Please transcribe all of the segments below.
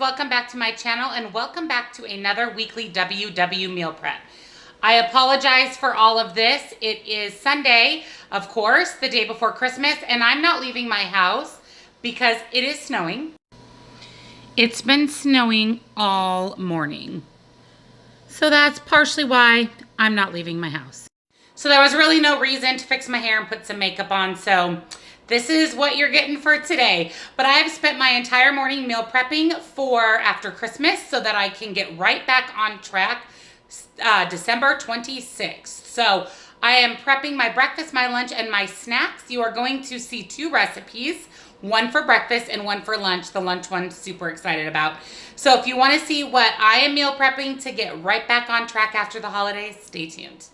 welcome back to my channel and welcome back to another weekly WW meal prep. I apologize for all of this. It is Sunday, of course, the day before Christmas, and I'm not leaving my house because it is snowing. It's been snowing all morning. So that's partially why I'm not leaving my house. So there was really no reason to fix my hair and put some makeup on, so this is what you're getting for today. But I've spent my entire morning meal prepping for after Christmas so that I can get right back on track December 26th. So I am prepping my breakfast, my lunch, and my snacks. You are going to see two recipes, one for breakfast and one for lunch. The lunch one, super excited about. So if you want to see what I am meal prepping to get right back on track after the holidays, stay tuned.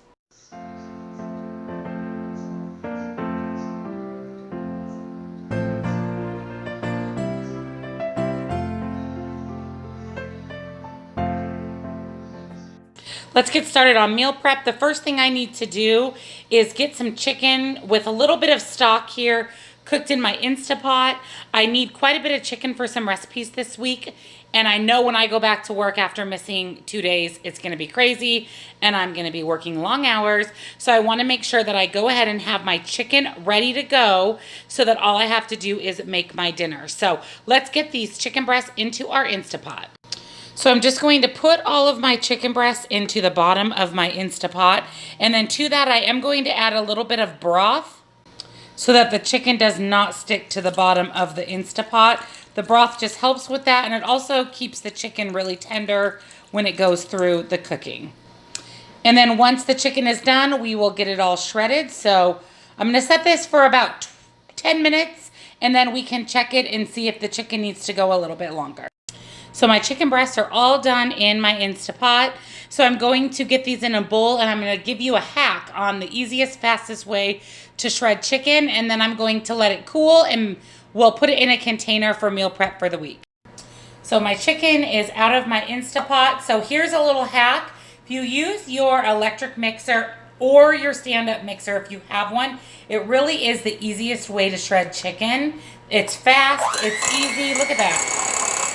Let's get started on meal prep. The first thing I need to do is get some chicken with a little bit of stock here cooked in my Instapot. I need quite a bit of chicken for some recipes this week. And I know when I go back to work after missing 2 days, it's gonna be crazy and I'm gonna be working long hours. So I wanna make sure that I go ahead and have my chicken ready to go so that all I have to do is make my dinner. So let's get these chicken breasts into our Instapot. So I'm just going to put all of my chicken breasts into the bottom of my Instapot. And then to that, I am going to add a little bit of broth so that the chicken does not stick to the bottom of the Instapot. The broth just helps with that, and it also keeps the chicken really tender when it goes through the cooking. And then once the chicken is done, we will get it all shredded. So I'm going to set this for about 10 minutes, and then we can check it and see if the chicken needs to go a little bit longer. So my chicken breasts are all done in my Instapot. So I'm going to get these in a bowl and I'm going to give you a hack on the easiest, fastest way to shred chicken. And then I'm going to let it cool and we'll put it in a container for meal prep for the week. So my chicken is out of my Instapot. So here's a little hack. If you use your electric mixer or your stand-up mixer, if you have one, it really is the easiest way to shred chicken. It's fast, it's easy. Look at that.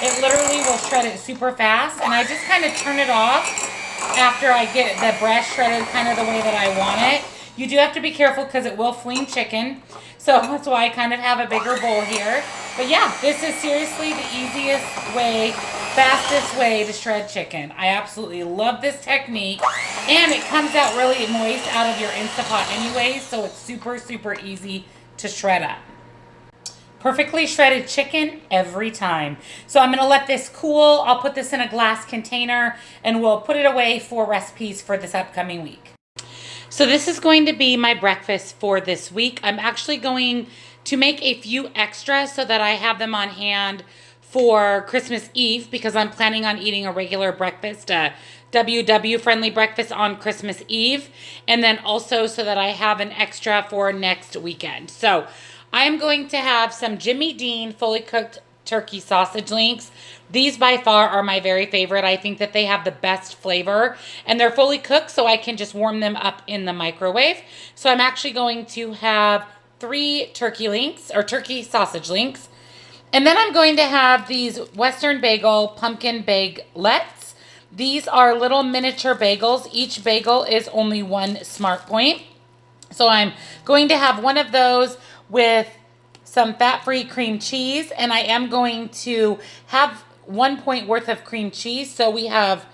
It literally will shred it super fast, and I just kind of turn it off after I get the breast shredded kind of the way that I want it. You do have to be careful because it will fling chicken, so that's why I kind of have a bigger bowl here. But yeah, this is seriously the easiest way, fastest way to shred chicken. I absolutely love this technique, and it comes out really moist out of your Instapot anyway, so it's super, super easy to shred up. Perfectly shredded chicken every time. So I'm going to let this cool. I'll put this in a glass container and we'll put it away for recipes for this upcoming week. So this is going to be my breakfast for this week. I'm actually going to make a few extras so that I have them on hand for Christmas Eve because I'm planning on eating a regular breakfast, WW friendly breakfast on Christmas Eve. And then also so that I have an extra for next weekend. So I'm going to have some Jimmy Dean fully cooked turkey sausage links. These by far are my very favorite. I think that they have the best flavor and they're fully cooked so I can just warm them up in the microwave. So I'm actually going to have 3 turkey links or turkey sausage links. And then I'm going to have these Western Bagel pumpkin bagelettes. These are little miniature bagels. Each bagel is only 1 smart point. So I'm going to have one of those with some fat-free cream cheese, and I am going to have 1 point worth of cream cheese, so we have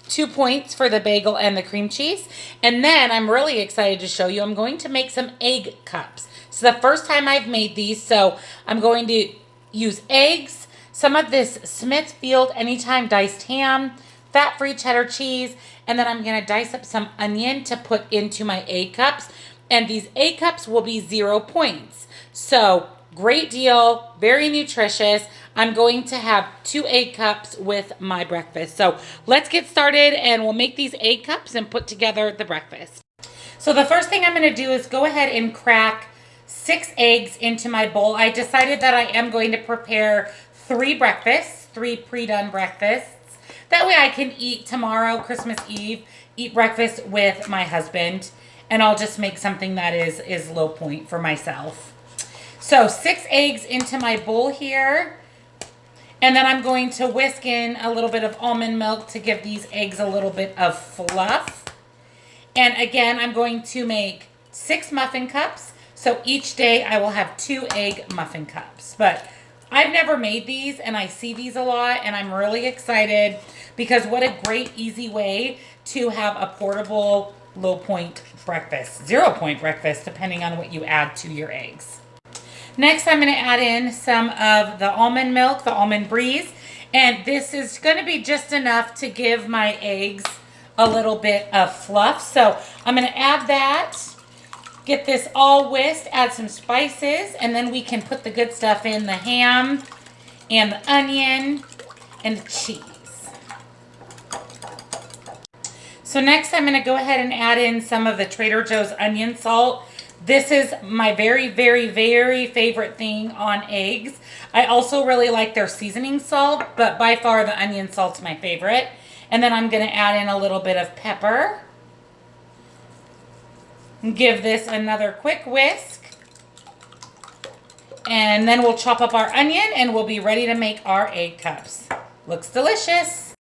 2 points for the bagel and the cream cheese. And then I'm really excited to show you, I'm going to make some egg cups. So the first time I've made these, so I'm going to use eggs, some of this Smithfield Anytime diced ham, fat-free cheddar cheese, and then I'm going to dice up some onion to put into my egg cups. And these egg cups will be 0 points. So great deal, very nutritious. I'm going to have 2 egg cups with my breakfast. So let's get started and we'll make these egg cups and put together the breakfast. So the first thing I'm going to do is go ahead and crack 6 eggs into my bowl. I decided that I am going to prepare 3 breakfasts, 3 pre-done breakfasts. That way I can eat tomorrow, Christmas Eve, eat breakfast with my husband. And I'll just make something that is low point for myself. So 6 eggs into my bowl here. And then I'm going to whisk in a little bit of almond milk to give these eggs a little bit of fluff. And again, I'm going to make 6 muffin cups. So each day I will have 2 egg muffin cups. But I've never made these, and I see these a lot, and I'm really excited because what a great, easy way to have a portable low point breakfast, 0 point breakfast, depending on what you add to your eggs. Next, I'm going to add in some of the almond milk, the almond breeze, and this is going to be just enough to give my eggs a little bit of fluff. So I'm going to add that, get this all whisked, add some spices, and then we can put the good stuff in, the ham and the onion and the cheese. So next I'm going to go ahead and add in some of the Trader Joe's onion salt. This is my very, very, very favorite thing on eggs. I also really like their seasoning salt, but by far the onion salt's my favorite. And then I'm going to add in a little bit of pepper. Give this another quick whisk. And then we'll chop up our onion and we'll be ready to make our egg cups. Looks delicious.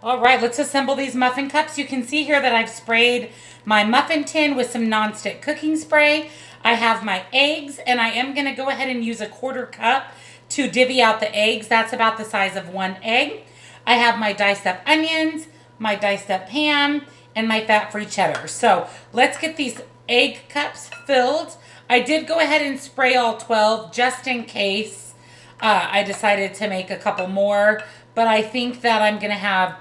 All right, let's assemble these muffin cups. You can see here that I've sprayed my muffin tin with some nonstick cooking spray. I have my eggs, and I am gonna go ahead and use a 1/4 cup to divvy out the eggs. That's about the size of 1 egg. I have my diced up onions, my diced up ham, and my fat-free cheddar. So let's get these egg cups filled. I did go ahead and spray all 12 just in case I decided to make a couple more, but I think that I'm gonna have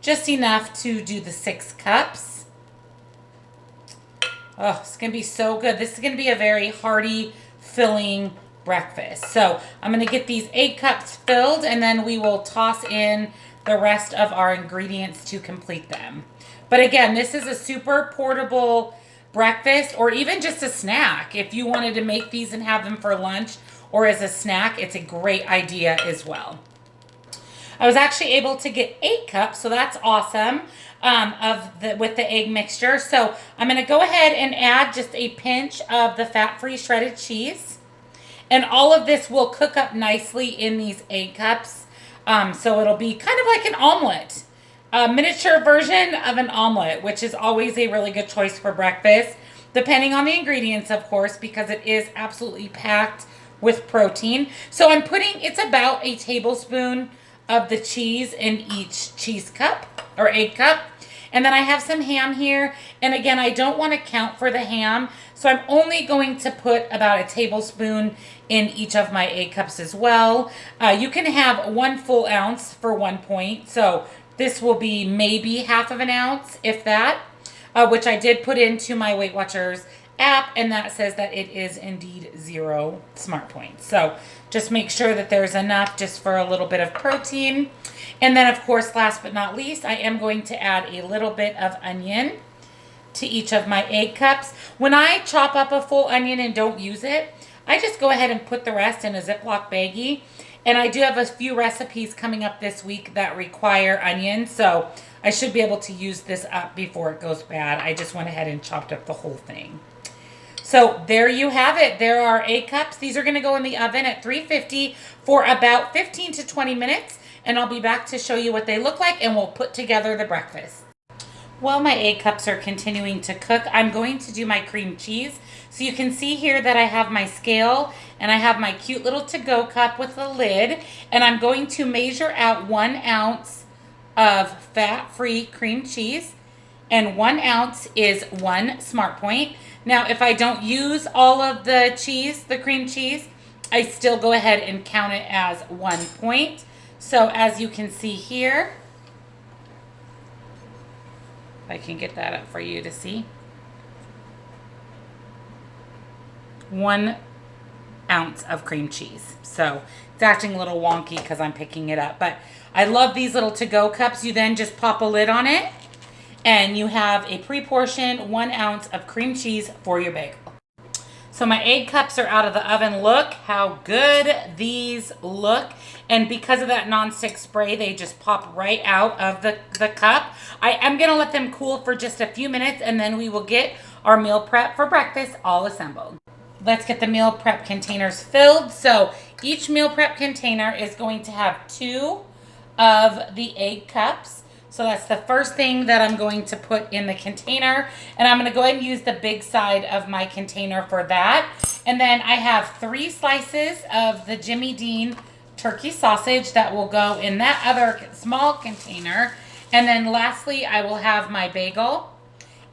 just enough to do the 6 cups. Oh, it's gonna be so good. This is gonna be a very hearty, filling breakfast. So I'm gonna get these egg cups filled, and then we will toss in the rest of our ingredients to complete them. But again, this is a super portable breakfast, or even just a snack. If you wanted to make these and have them for lunch or as a snack, it's a great idea as well. I was actually able to get 8 cups, so that's awesome, with the egg mixture. So I'm going to go ahead and add just a pinch of the fat-free shredded cheese. And all of this will cook up nicely in these egg cups. So it'll be kind of like an omelet, a miniature version of an omelet, which is always a really good choice for breakfast, depending on the ingredients, of course, because it is absolutely packed with protein. So I'm putting, it's about a tablespoon of the cheese in each cheese cup or egg cup. And then I have some ham here. And again, I don't want to count for the ham, so I'm only going to put about a tablespoon in each of my egg cups as well. You can have 1 full ounce for 1 point. So this will be maybe 1/2 ounce, if that, which I did put into my Weight Watchers app, and that says that it is indeed 0 smart points. So just make sure that there's enough just for a little bit of protein. And then, of course, last but not least, I am going to add a little bit of onion to each of my egg cups. When I chop up a full onion and don't use it, I just go ahead and put the rest in a Ziploc baggie. And I do have a few recipes coming up this week that require onions, so I should be able to use this up before it goes bad. I just went ahead and chopped up the whole thing. So there you have it. There are egg cups. These are going to go in the oven at 350 for about 15 to 20 minutes. And I'll be back to show you what they look like, and we'll put together the breakfast. While my egg cups are continuing to cook, I'm going to do my cream cheese. So you can see here that I have my scale and I have my cute little to-go cup with a lid. And I'm going to measure out 1 ounce of fat-free cream cheese. And 1 ounce is 1 smart point. Now, if I don't use all of the cheese, the cream cheese, I still go ahead and count it as 1 point. So as you can see here, if I can get that up for you to see, 1 ounce of cream cheese. So it's acting a little wonky because I'm picking it up, but I love these little to-go cups. You then just pop a lid on it, and you have a pre-portioned 1 ounce of cream cheese for your bagel. So my egg cups are out of the oven. Look how good these look. And because of that nonstick spray, they just pop right out of the cup. I am gonna let them cool for just a few minutes and then we will get our meal prep for breakfast all assembled. Let's get the meal prep containers filled. So each meal prep container is going to have 2 of the egg cups. So that's the first thing that I'm going to put in the container. And I'm going to go ahead and use the big side of my container for that. And then I have 3 slices of the Jimmy Dean turkey sausage that will go in that other small container. And then lastly, I will have my bagel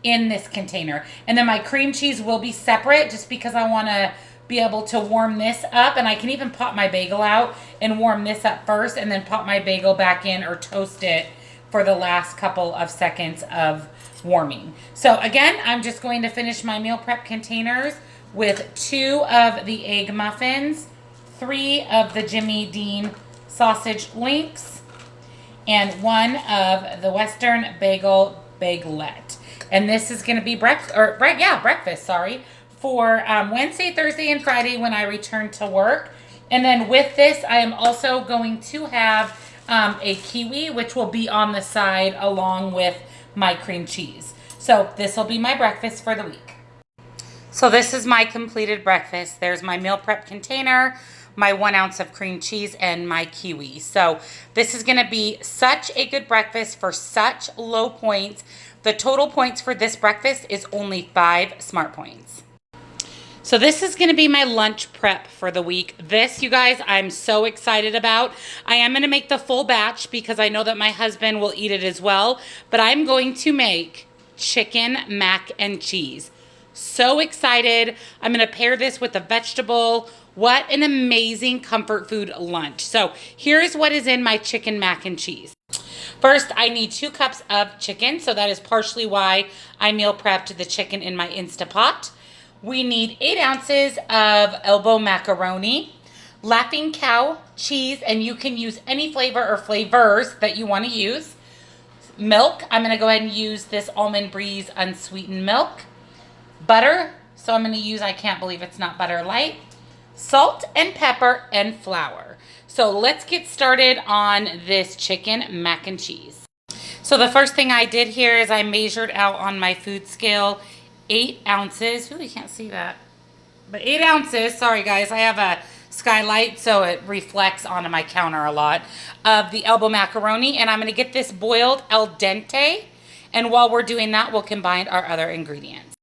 in this container. And then my cream cheese will be separate just because I want to be able to warm this up. And I can even pop my bagel out and warm this up first and then pop my bagel back in or toast it for the last couple of seconds of warming. So again, I'm just going to finish my meal prep containers with 2 of the egg muffins, 3 of the Jimmy Dean sausage links, and 1 of the Western bagel bagelette. And this is going to be breakfast, for Wednesday, Thursday, and Friday when I return to work. And then with this, I am also going to have a kiwi, which will be on the side along with my cream cheese. So this will be my breakfast for the week. So this is my completed breakfast. There's my meal prep container, my 1 ounce of cream cheese, and my kiwi. So this is going to be such a good breakfast for such low points. The total points for this breakfast is only 5 smart points. So this is going to be my lunch prep for the week. This, you guys, I'm so excited about. I am going to make the full batch because I know that my husband will eat it as well. But I'm going to make chicken mac and cheese. So excited. I'm going to pair this with a vegetable. What an amazing comfort food lunch. So here's what is in my chicken mac and cheese. First, I need 2 cups of chicken. So that is partially why I meal prepped the chicken in my Instapot. We need 8 ounces of elbow macaroni, Laughing Cow cheese, and you can use any flavor or flavors that you want to use. Milk, I'm going to go ahead and use this Almond Breeze unsweetened milk. Butter, so I'm going to use, I can't believe it's not Butter Light. Salt and pepper and flour. So let's get started on this chicken mac and cheese. So the first thing I did here is I measured out on my food scale 8 ounces. Ooh, you can't see that. But 8 ounces, sorry guys, I have a skylight so it reflects onto my counter a lot, of the elbow macaroni. And I'm going to get this boiled al dente. And while we're doing that, we'll combine our other ingredients.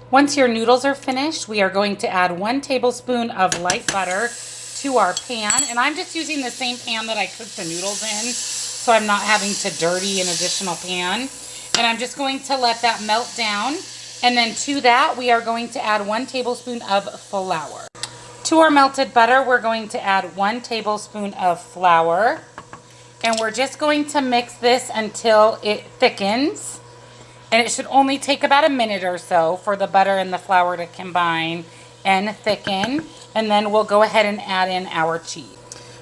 Once your noodles are finished, we are going to add 1 tablespoon of light butter to our pan. And I'm just using the same pan that I cooked the noodles in, so I'm not having to dirty an additional pan. And I'm just going to let that melt down. And then to that, we are going to add 1 tablespoon of flour. To our melted butter, we're going to add 1 tablespoon of flour. And we're just going to mix this until it thickens. And it should only take about a minute or so for the butter and the flour to combine and thicken. And then we'll go ahead and add in our cheese.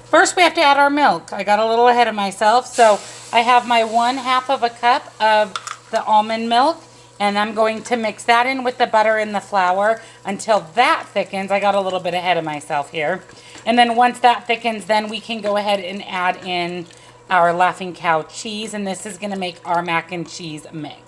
First, we have to add our milk. I got a little ahead of myself. So I have my 1/2 of a cup of the almond milk. And I'm going to mix that in with the butter and the flour until that thickens. I got a little bit ahead of myself here. And then once that thickens, then we can go ahead and add in our Laughing Cow cheese. And this is going to make our mac and cheese mix.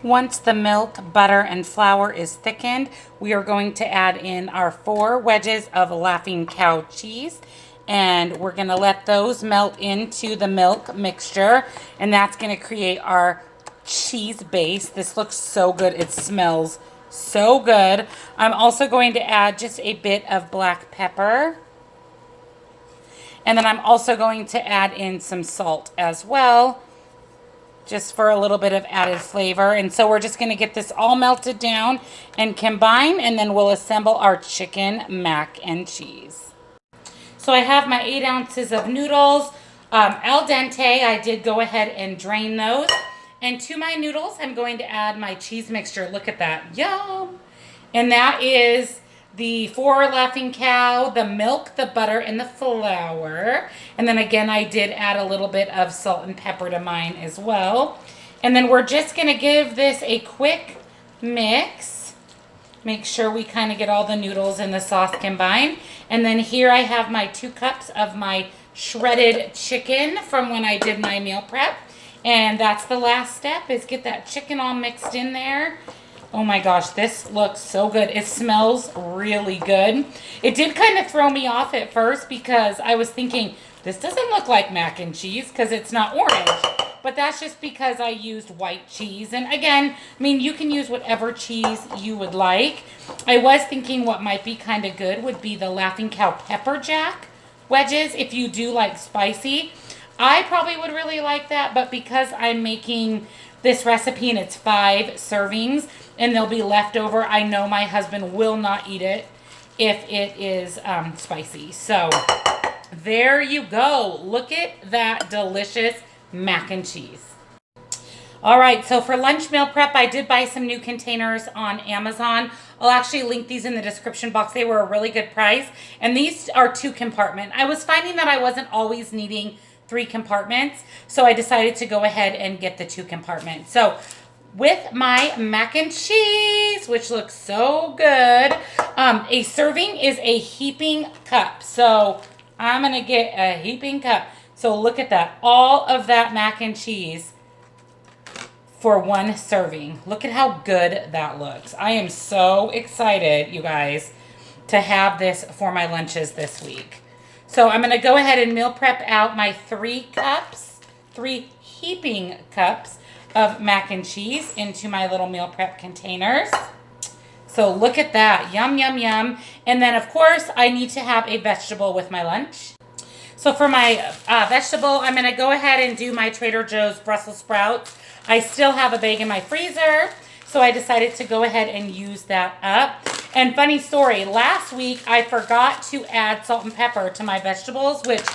Once the milk, butter, and flour is thickened, we are going to add in our 4 wedges of Laughing Cow cheese. And we're going to let those melt into the milk mixture. And that's going to create our cheese base. This looks so good. It smells so good. I'm also going to add just a bit of black pepper. And then I'm also going to add in some salt as well, just for a little bit of added flavor. And so we're just going to get this all melted down and combine, and then we'll assemble our chicken mac and cheese. So I have my 8 ounces of noodles, al dente. I did go ahead and drain those. And to my noodles, I'm going to add my cheese mixture. Look at that. Yum! And that is the 4 Laughing Cow, the milk, the butter, and the flour. And then again, I did add a little bit of salt and pepper to mine as well. And then we're just going to give this a quick mix Make sure we kind of get all the noodles and the sauce combined. And then here I have my 2 cups of my shredded chicken from when I did my meal prep. And that's the last step, is get that chicken all mixed in there. Oh my gosh, this looks so good. It smells really good. It did kind of throw me off at first because I was thinking, this doesn't look like mac and cheese because it's not orange. But that's just because I used white cheese. And again, I mean, you can use whatever cheese you would like. I was thinking what might be kind of good would be the Laughing Cow pepper jack wedges if you do like spicy. I probably would really like that, but because I'm making this recipe and it's 5 servings and they'll be left over, I know my husband will not eat it if it is spicy. So there you go. Look at that delicious mac and cheese. All right, so for lunch meal prep, I did buy some new containers on Amazon. I'll actually link these in the description box. They were a really good price, and these are 2 compartment. I was finding that I wasn't always needing 3 compartments, so I decided to go ahead and get the 2 compartments. So with my mac and cheese, which looks so good, a serving is a heaping cup. So I'm gonna get a heaping cup. So look at that, all of that mac and cheese for 1 serving. Look at how good that looks. I am so excited, you guys, to have this for my lunches this week. So I'm gonna go ahead and meal prep out my 3 heaping cups of mac and cheese into my little meal prep containers. So look at that, yum, yum, yum. And then of course I need to have a vegetable with my lunch. So for my vegetable, I'm gonna go ahead and do my Trader Joe's Brussels sprouts. I still have a bag in my freezer, so I decided to go ahead and use that up. And funny story, last week I forgot to add salt and pepper to my vegetables, which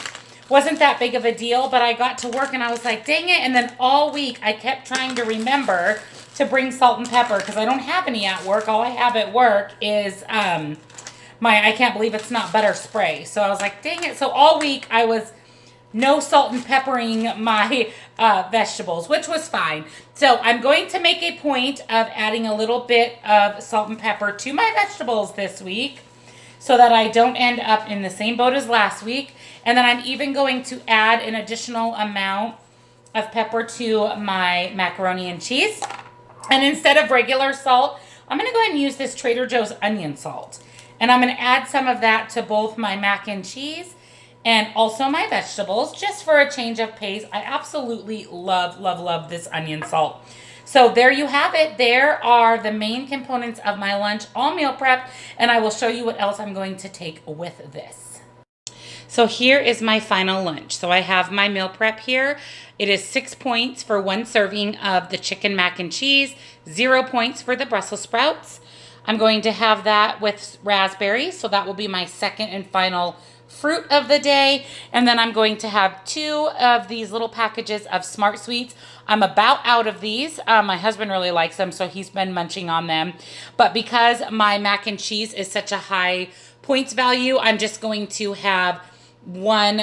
wasn't that big of a deal, but I got to work and I was like, dang it. And then all week I kept trying to remember to bring salt and pepper because I don't have any at work. All I have at work is I can't believe it's not butter spray. So I was like, dang it. So all week I was no salt and peppering my vegetables, which was fine. So I'm going to make a point of adding a little bit of salt and pepper to my vegetables this week so that I don't end up in the same boat as last week. And then I'm even going to add an additional amount of pepper to my macaroni and cheese. And instead of regular salt, I'm going to go ahead and use this Trader Joe's onion salt. And I'm going to add some of that to both my mac and cheese and also my vegetables, just for a change of pace. I absolutely love, love, love this onion salt. So there you have it. There are the main components of my lunch, all meal prep, and I will show you what else I'm going to take with this. So here is my final lunch. So I have my meal prep here. It is 6 points for 1 serving of the chicken mac and cheese, 0 points for the Brussels sprouts. I'm going to have that with raspberries, so that will be my second and final fruit of the day. And then I'm going to have 2 of these little packages of Smart Sweets. I'm about out of these. My husband really likes them, so he's been munching on them. But because my mac and cheese is such a high points value, I'm just going to have 1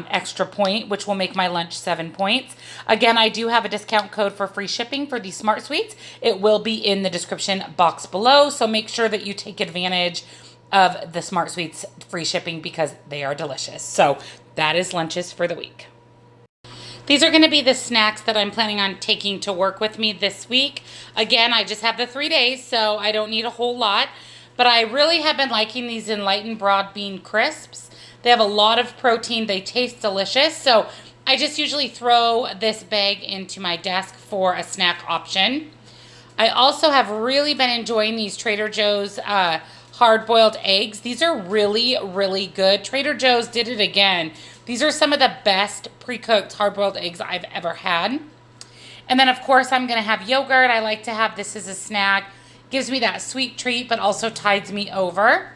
extra point, which will make my lunch 7 points. Again, I do have a discount code for free shipping for these Smart Sweets. It will be in the description box below, so make sure that you take advantage of the Smart Sweets free shipping because they are delicious. So that is lunches for the week. These are going to be the snacks that I'm planning on taking to work with me this week. Again, I just have the 3 days, so I don't need a whole lot, but I really have been liking these Enlightened Broad Bean Crisps. They have a lot of protein. They taste delicious. So I just usually throw this bag into my desk for a snack option. I also have really been enjoying these Trader Joe's hard-boiled eggs. These are really, really good. Trader Joe's did it again. These are some of the best pre-cooked hard-boiled eggs I've ever had. And then, of course, I'm going to have yogurt. I like to have this as a snack. Gives me that sweet treat, but also tides me over.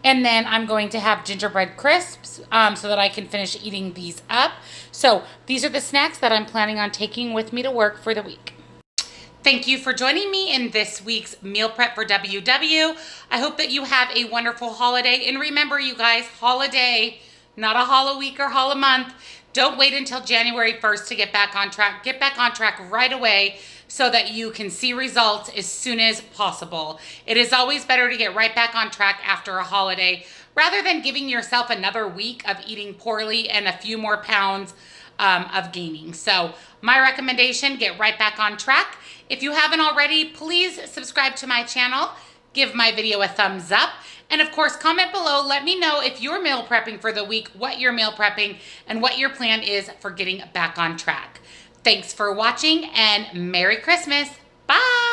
And then I'm going to have gingerbread crisps so that I can finish eating these up. So these are the snacks that I'm planning on taking with me to work for the week. Thank you for joining me in this week's meal prep for WW. I hope that you have a wonderful holiday. And remember, you guys, holiday, not a holo week or holo month. Don't wait until January 1st to get back on track. Get back on track right away so that you can see results as soon as possible. It is always better to get right back on track after a holiday rather than giving yourself another week of eating poorly and a few more pounds of gaining. So my recommendation, get right back on track. If you haven't already, please subscribe to my channel, give my video a thumbs up, and of course, comment below. Let me know if you're meal prepping for the week, what you're meal prepping, and what your plan is for getting back on track. Thanks for watching, and Merry Christmas. Bye.